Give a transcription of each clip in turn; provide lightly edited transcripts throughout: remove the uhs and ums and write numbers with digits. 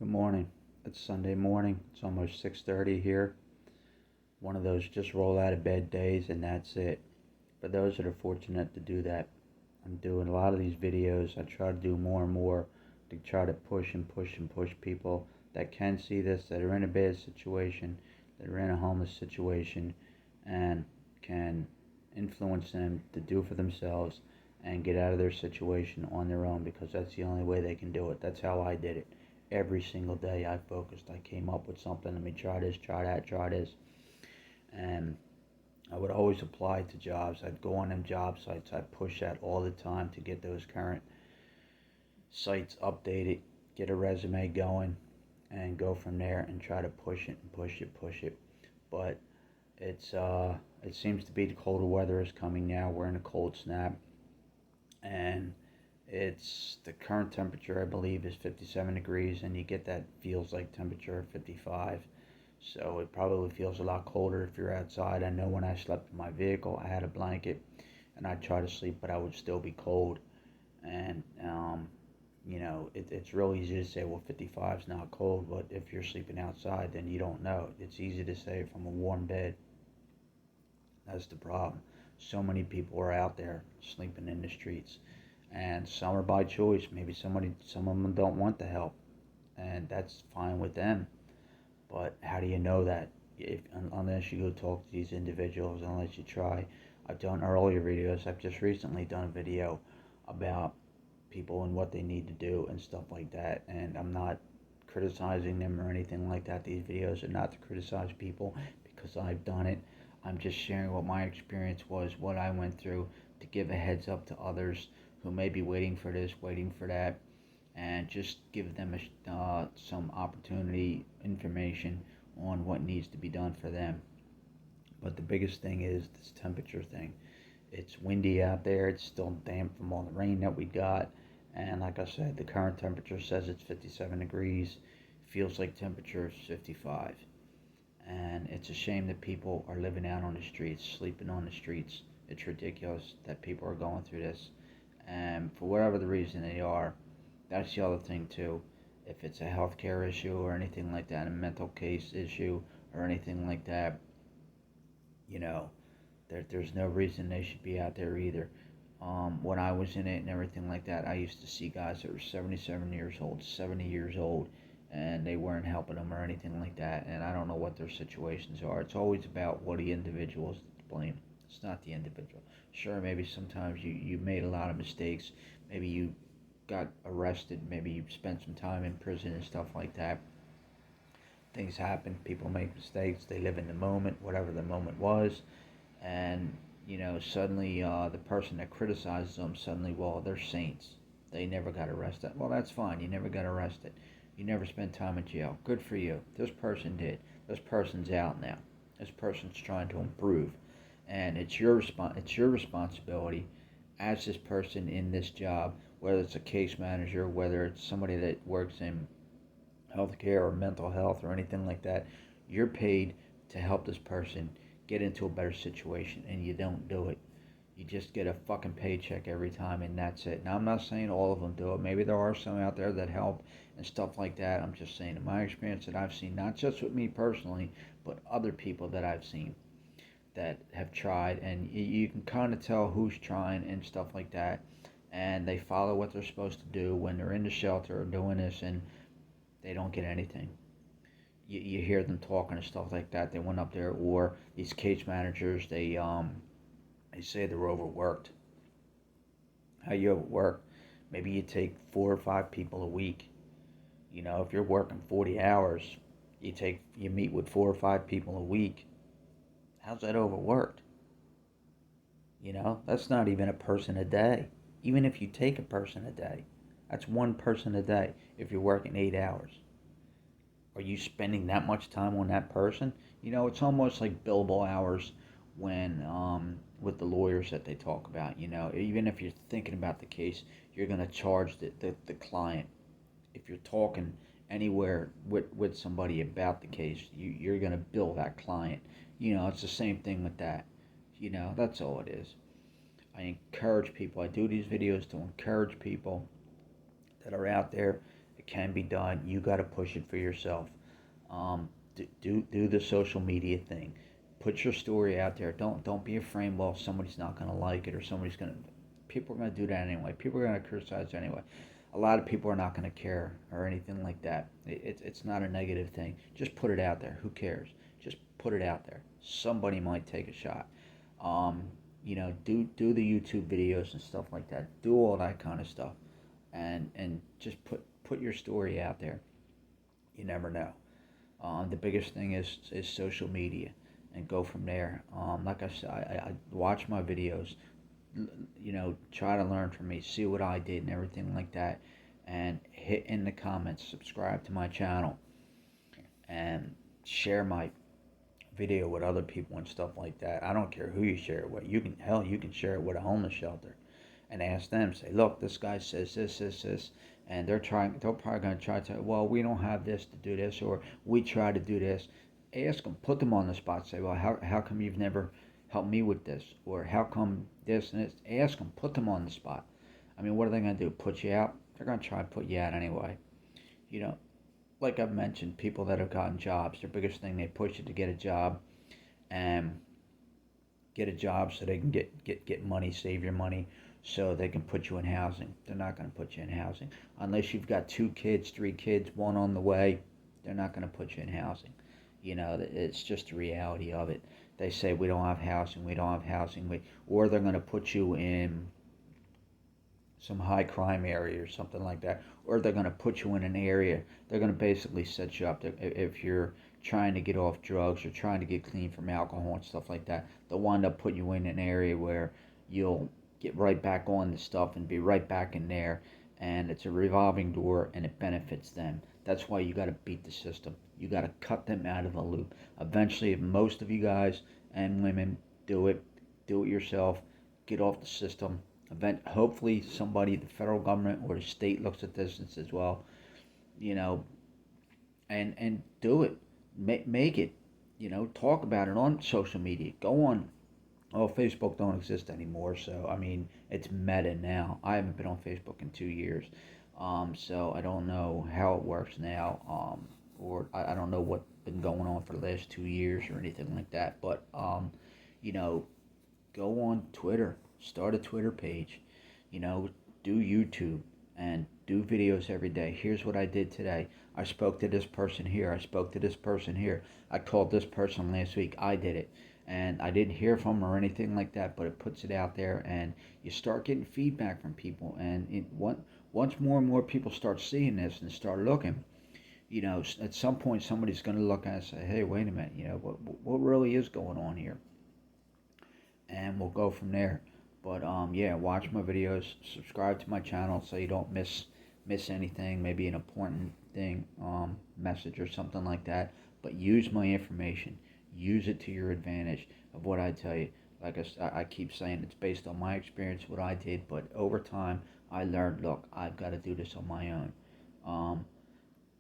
Good morning. It's Sunday morning. It's almost 6:30 here. One of those just roll out of bed days and that's it. For those that are fortunate to do that, I'm doing a lot of these videos. I try to do more and more to try to push and push and push people that can see this, that are in a bad situation, that are in a homeless situation, and can influence them to do for themselves and get out of their situation on their own, because that's the only way they can do it. That's how I did it. Every single day I focused. I came up with something. Let me try this, try that, try this. And I would always apply to jobs. I'd go on them job sites. I'd push that all the time to get those current sites updated, get a resume going, and go from there and try to push it and push it, push it. But it seems to be the colder weather is coming now. We're in a cold snap, and it's the current temperature I believe is 57 degrees, and you get that feels like temperature of 55. So it probably feels a lot colder if you're outside. I know when I slept in my vehicle, I had a blanket, and I'd try to sleep, but I would still be cold. And it's real easy to say, well, 55 is not cold, but if you're sleeping outside, then you don't know. It's easy to say from a warm bed. That's the problem. So many people are out there sleeping in the streets, and some are by choice. Maybe some of them don't want the help, and that's fine with them. But how do you know that? Unless you go talk to these individuals, unless you try. I've done earlier videos. I've just recently done a video about people and what they need to do and stuff like that. And I'm not criticizing them or anything like that. These videos are not to criticize people because I've done it. I'm just sharing what my experience was, what I went through, to give a heads up to others who may be waiting for this, waiting for that, and just give them some opportunity, information on what needs to be done for them. But the biggest thing is this temperature thing. It's windy out there. It's still damp from all the rain that we got. And like I said, the current temperature says it's 57 degrees. Feels like temperature is 55. And it's a shame that people are living out on the streets, sleeping on the streets. It's ridiculous that people are going through this. And for whatever the reason they are, that's the other thing too. If it's a healthcare issue or anything like that, a mental case issue or anything like that, you know, there's no reason they should be out there either. When I was in it and everything like that, I used to see guys that were 77 years old, 70 years old, and they weren't helping them or anything like that. And I don't know what their situations are. It's always about what the individual is to blame. It's not the individual. Sure, maybe sometimes you made a lot of mistakes. Maybe you got arrested. Maybe you spent some time in prison and stuff like that. Things happen. People make mistakes. They live in the moment, whatever the moment was. And suddenly the person that criticizes them, suddenly, well, they're saints, they never got arrested. Well, that's fine. You never got arrested. You never spent time in jail. Good for you. This person did. This person's out now. This person's trying to improve, and it's your responsibility as this person in this job, whether it's a case manager, whether it's somebody that works in healthcare or mental health or anything like that. You're paid to help this person get into a better situation, and you don't do it. You just get a fucking paycheck every time, and that's it. Now, I'm not saying all of them do it. Maybe there are some out there that help and stuff like that. I'm just saying, in my experience that I've seen, not just with me personally, but other people that I've seen that have tried, and you can kind of tell who's trying and stuff like that, and they follow what they're supposed to do when they're in the shelter or doing this, and they don't get anything. You hear them talking and stuff like that. They went up there, or these case managers, they say they're overworked. How you overwork? Maybe you take 4 or 5 people a week. If you're working 40 hours, you meet with 4 or 5 people a week. How's that overworked? That's not even a person a day. Even if you take a person a day, that's one person a day if you're working 8 hours. Are you spending that much time on that person? It's almost like billable hours when with the lawyers that they talk about. Even if you're thinking about the case, you're going to charge the client. If you're talking anywhere with somebody about the case, you're going to bill that client. It's the same thing with that. That's all it is. I encourage people. I do these videos to encourage people that are out there. It can be done. You got to push it for yourself. Do the social media thing. Put your story out there. Don't be afraid. Well, somebody's not gonna like it, or somebody's gonna. People are gonna do that anyway. People are gonna criticize anyway. A lot of people are not gonna care or anything like that. It's not a negative thing. Just put it out there. Who cares? Just put it out there. Somebody might take a shot. Um, do the YouTube videos and stuff like that. Do all that kind of stuff, and just put your story out there. You never know. The biggest thing is social media, and go from there. Like I said, I watch my videos, try to learn from me, see what I did and everything like that, and hit in the comments, subscribe to my channel, and share my video with other people and stuff like that. I don't care who you share it with. You can share it with a homeless shelter, and ask them. Say, look, this guy says this, and they're probably gonna try to. Well, we don't have this to do this, or we try to do this. Ask them, put them on the spot. Say, well, how come you've never helped me with this, or how come this and this? Ask them, put them on the spot. I mean, what are they gonna do? Put you out? They're gonna try to put you out anyway. You know, like I've mentioned, people that have gotten jobs, their biggest thing, they push you to get a job, and get a job so they can get money, save your money, so they can put you in housing. They're not going to put you in housing unless you've got 2 kids, 3 kids, one on the way. They're not going to put you in housing. It's just the reality of it. They say we don't have housing, we don't have housing, or they're going to put you in some high crime area or something like that, or they're going to put you in an area. They're going to basically set you up if you're trying to get off drugs or trying to get clean from alcohol and stuff like that. They'll wind up putting you in an area where you'll get right back on the stuff and be right back in there. And it's a revolving door, and it benefits them. That's why you got to beat the system. You got to cut them out of the loop. Eventually, if most of you guys and women do it yourself, get off the system. Hopefully somebody, the federal government or the state, looks at this and says, well, you know, and do it. Make it. Talk about it on social media. Go on. Oh, Facebook don't exist anymore, so I mean it's meta now. I haven't been on Facebook in 2 years, so I don't know how it works now, or I don't know what's been going on for the last 2 years or anything like that. But you know, go on Twitter, start a Twitter page, do YouTube and do videos every day. Here's what I did today. I spoke to this person here. I spoke to this person here. I called this person last week. I did it. And I didn't hear from them or anything like that, but it puts it out there, and you start getting feedback from people. And once more and more people start seeing this and start looking, at some point somebody's going to look at it and say, hey, wait a minute, what really is going on here? And we'll go from there. But yeah, watch my videos, subscribe to my channel so you don't miss anything, maybe an important thing, message or something like that. But use my information, use it to your advantage of what I tell you. Like I keep saying, it's based on my experience, what I did, but over time I learned, look, I've got to do this on my own.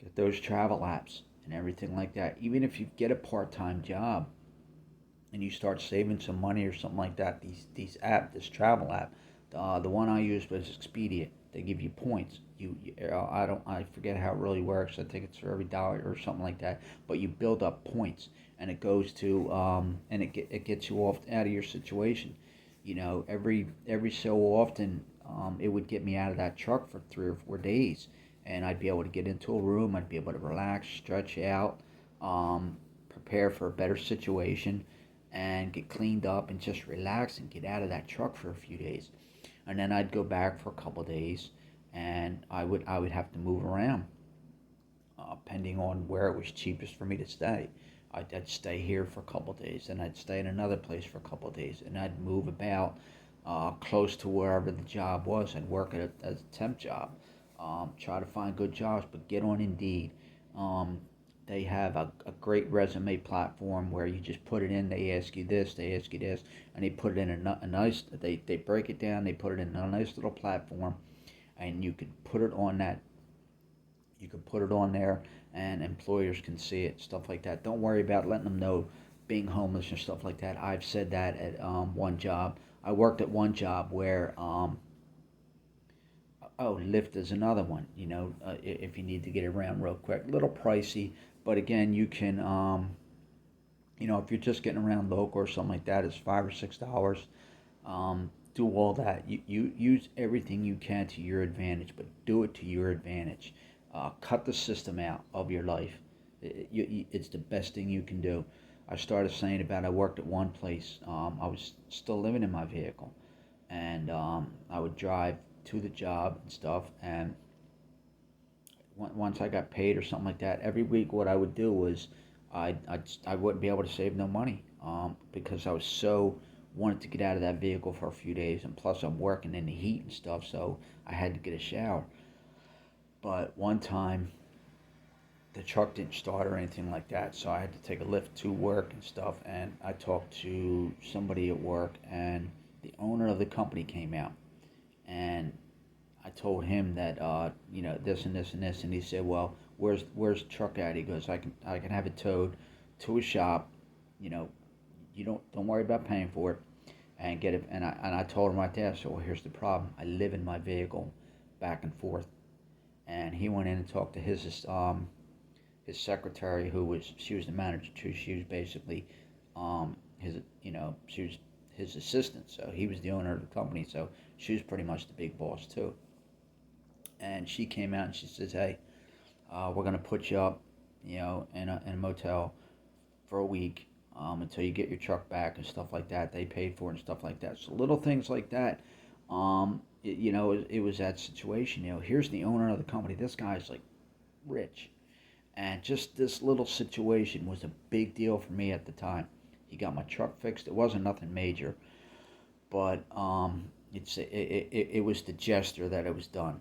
Get those travel apps and everything like that. Even if you get a part-time job and you start saving some money or something like that, this travel app, the one I used was Expedia. They give you points. I forget how it really works. I think it's for every dollar or something like that. But you build up points, and it goes to and it gets you out of your situation. Every so often, it would get me out of that truck for 3 or 4 days, and I'd be able to get into a room. I'd be able to relax, stretch out, prepare for a better situation, and get cleaned up and just relax and get out of that truck for a few days. And then I'd go back for a couple of days, and I would have to move around, depending on where it was cheapest for me to stay. I'd stay here for a couple of days, and I'd stay in another place for a couple of days, and I'd move about close to wherever the job was. I'd work at a temp job, try to find good jobs, but get on Indeed. They have a great resume platform where you just put it in. They ask you this, they ask you this, and they put it in a nice. They break it down. They put it in a nice little platform, and you can put it on that. You can put it on there, and employers can see it, stuff like that. Don't worry about letting them know being homeless and stuff like that. I've said that at one job. I worked at one job where Oh, Lyft is another one. If you need to get around real quick, a little pricey, but again, you can, if you're just getting around local or something like that, it's $5 or $6. Do all that. You use everything you can to your advantage, but do it to your advantage. Cut the system out of your life. It's the best thing you can do. I started saying about I worked at one place. I was still living in my vehicle, and I would drive to the job and stuff. And once I got paid or something like that, every week what I would do was I wouldn't be able to save no money because I was so wanted to get out of that vehicle for a few days, and plus I'm working in the heat and stuff, so I had to get a shower. But one time the truck didn't start or anything like that, so I had to take a lift to work and stuff. And I talked to somebody at work, and the owner of the company came out, and I told him that this and this and this, and he said, "Well, where's the truck at?" He goes, "I can have it towed to a shop. You know, you don't worry about paying for it, and get it." And I told him right there. So well, here's the problem. I live in my vehicle, back and forth. And he went in and talked to his secretary, she was the manager too. She was basically she was his assistant. So he was the owner of the company. So she was pretty much the big boss too. And she came out and she says, "Hey, we're gonna put you up, in a motel for a week, until you get your truck back and stuff like that." They paid for it and stuff like that. So little things like that. It was that situation. Here's the owner of the company. This guy's like rich, and just this little situation was a big deal for me at the time. He got my truck fixed. It wasn't nothing major, but it was the gesture that it was done.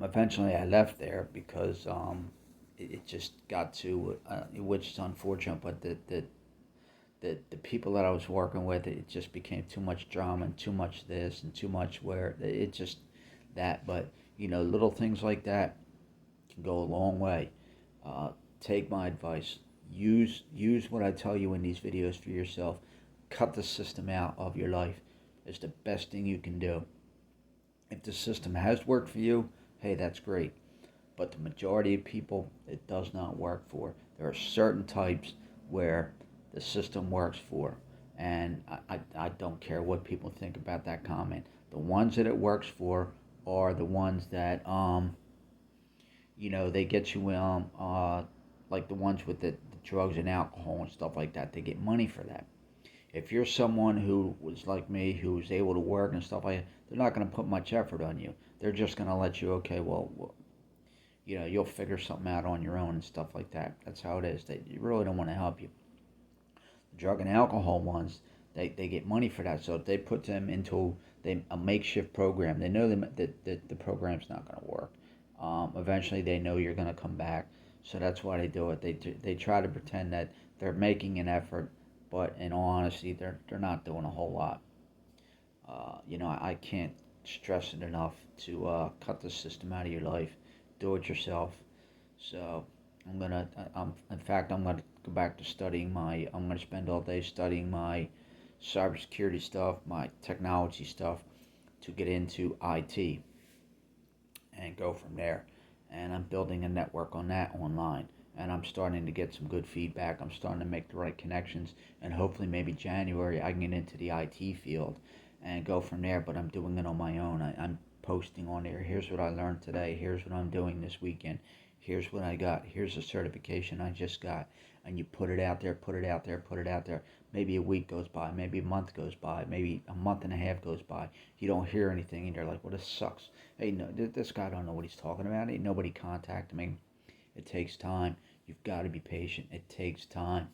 Eventually, I left there because it just got to, which is unfortunate, but the people that I was working with, it just became too much drama and too much this and too much where it just that. But little things like that can go a long way. Take my advice. Use what I tell you in these videos for yourself. Cut the system out of your life. It's the best thing you can do. If the system has worked for you, hey, that's great. But the majority of people, it does not work for. There are certain types where the system works for. And I don't care what people think about that comment. The ones that it works for are the ones that, they get you, like the ones with the drugs and alcohol and stuff like that. They get money for that. If you're someone who was like me, who was able to work and stuff like that, they're not going to put much effort on you. They're just going to let you, okay, well, you'll figure something out on your own and stuff like that. That's how it is. They really don't want to help you. The drug and alcohol ones, they get money for that. So if they put them into a makeshift program, they know that the program's not going to work. Eventually, they know you're going to come back. So that's why they do it. They try to pretend that they're making an effort, but in all honesty, they're not doing a whole lot. I can't stress it enough to cut the system out of your life. Do it yourself. So in fact, I'm gonna go back to studying I'm gonna spend all day studying my cybersecurity stuff, my technology stuff, to get into IT and go from there. And I'm building a network on that online. And I'm starting to get some good feedback. I'm starting to make the right connections. And hopefully, maybe January, I can get into the IT field and go from there. But I'm doing it on my own. I'm posting on there. Here's what I learned today. Here's what I'm doing this weekend. Here's what I got. Here's a certification I just got. And you put it out there, put it out there, put it out there. Maybe a week goes by. Maybe a month goes by. Maybe a month and a half goes by. You don't hear anything. And you're like, well, this sucks. Hey, no, this guy don't know what he's talking about. Ain't nobody contacted me. It takes time. You've got to be patient. It takes time.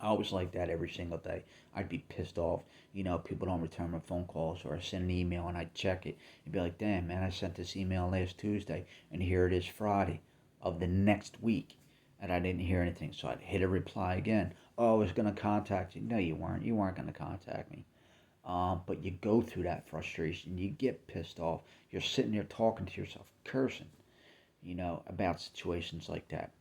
I was like that every single day. I'd be pissed off. People don't return my phone calls, or I send an email and I'd check it and be like, damn, man, I sent this email last Tuesday and here it is Friday of the next week and I didn't hear anything. So I'd hit a reply again. Oh, I was going to contact you. No, you weren't. You weren't going to contact me. But you go through that frustration. You get pissed off. You're sitting there talking to yourself, cursing, about situations like that.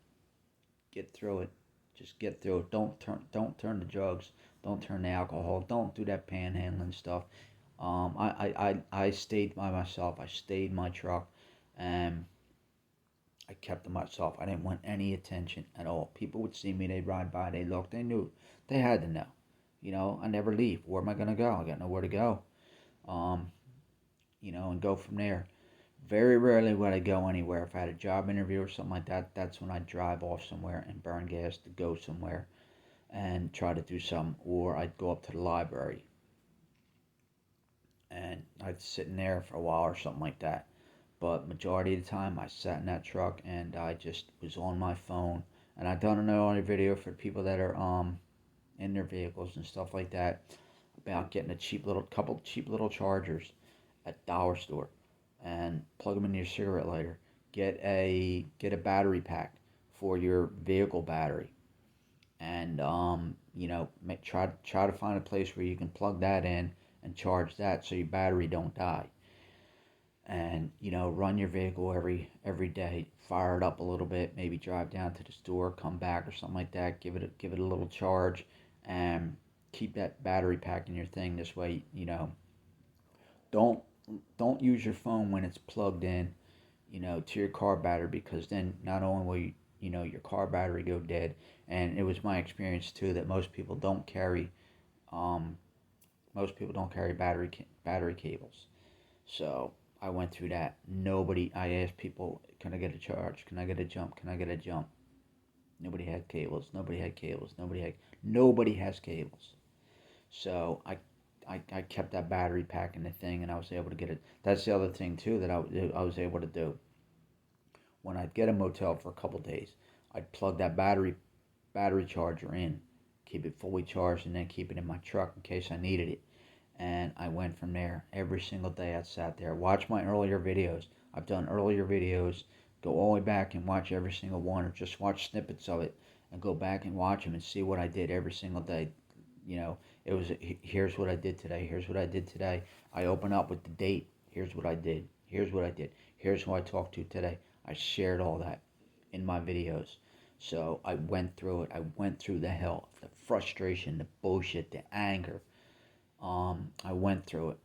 Get through it. Just get through it. Don't turn to drugs. Don't turn to alcohol. Don't do that panhandling stuff. I stayed by myself. I stayed in my truck, and I kept to myself. I didn't want any attention at all. People would see me, they'd ride by, they looked, they knew, they had to know. I never leave. Where am I gonna go? I got nowhere to go. Um, and go from there. Very rarely would I go anywhere. If I had a job interview or something like that, that's when I'd drive off somewhere and burn gas to go somewhere and try to do something. Or I'd go up to the library and I'd sit in there for a while or something like that. But majority of the time, I sat in that truck and I just was on my phone. And I've done another video for people that are in their vehicles and stuff like that about getting a couple cheap little chargers at dollar store and plug them in your cigarette lighter. Get a battery pack for your vehicle battery, and try to find a place where you can plug that in and charge that so your battery don't die. And run your vehicle every day. Fire it up a little bit. Maybe drive down to the store, come back or something like that. Give it a little charge, and keep that battery pack in your thing. This way, don't don't use your phone when it's plugged in, to your car battery, because then not only will your car battery go dead, and it was my experience too that um, most people don't carry battery cables. So I went through that. I asked people, can I get a charge? Can I get a jump? Can I get a jump? Nobody had cables. Nobody had cables. Nobody has cables. So I kept that battery pack in the thing, and I was able to get it. That's the other thing too that I was able to do. When I'd get a motel for a couple days, I'd plug that battery charger in, keep it fully charged, and then keep it in my truck in case I needed it. And I went from there. Every single day I sat there. Watch my earlier videos. I've done earlier videos. Go all the way back and watch every single one, or just watch snippets of it and go back and watch them and see what I did every single day. It was, here's what I did today. Here's what I did today. I open up with the date. Here's what I did. Here's what I did. Here's who I talked to today. I shared all that in my videos. So I went through it. I went through the hell, the frustration, the bullshit, the anger. I went through it,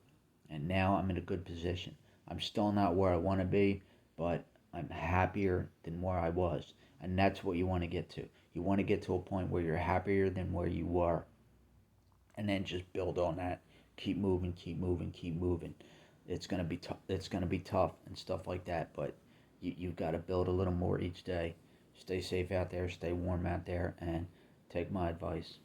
and now I'm in a good position. I'm still not where I want to be, but I'm happier than where I was. And that's what you want to get to. You want to get to a point where you're happier than where you were, and then just build on that. Keep moving, keep moving, keep moving. It's gonna be tough. It's gonna be tough and stuff like that, but you've got to build a little more each day. Stay safe out there. Stay warm out there, and take my advice.